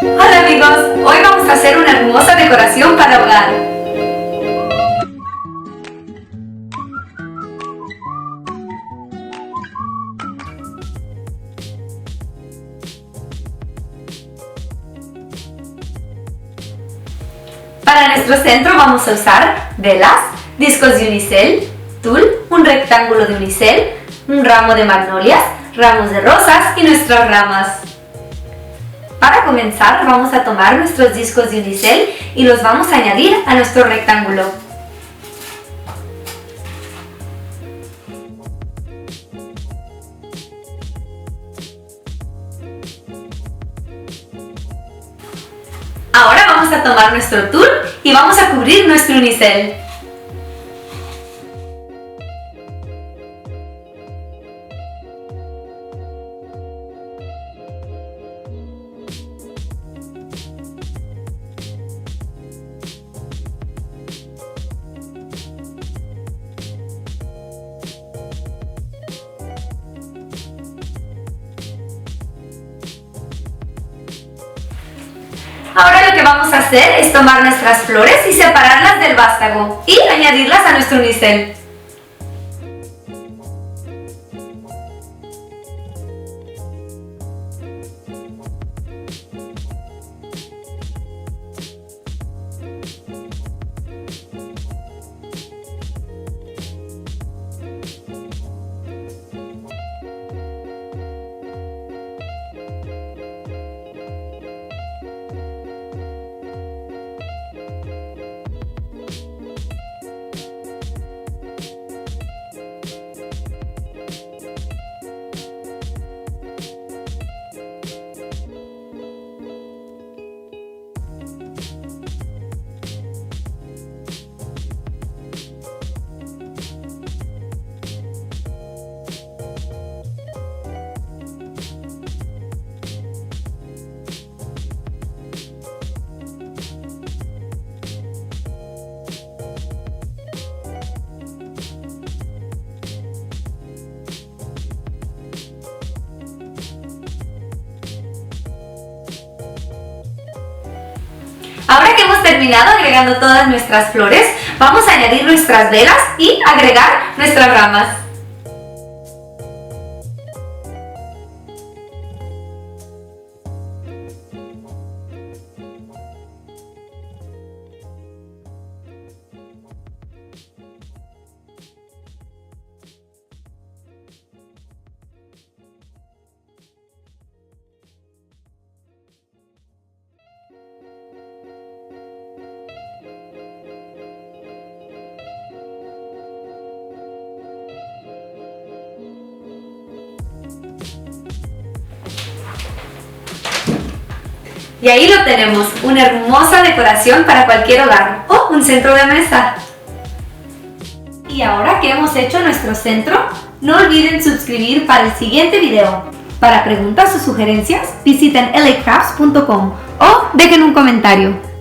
Hola amigos, hoy vamos a hacer una hermosa decoración para hogar. Para nuestro centro vamos a usar velas, discos de unicel, tul, un rectángulo de unicel, un ramo de magnolias, ramos de rosas y nuestras ramas. Para comenzar vamos a tomar nuestros discos de unicel y los vamos a añadir a nuestro rectángulo. Ahora vamos a tomar nuestro tul y vamos a cubrir nuestro unicel. Ahora lo que vamos a hacer es tomar nuestras flores y separarlas del vástago y añadirlas a nuestro unicel. Ahora que hemos terminado agregando todas nuestras flores, vamos a añadir nuestras velas y agregar nuestras ramas. Y ahí lo tenemos, una hermosa decoración para cualquier hogar o un centro de mesa. Y ahora que hemos hecho nuestro centro, no olviden suscribir para el siguiente video. Para preguntas o sugerencias, visiten lacrafts.com o dejen un comentario.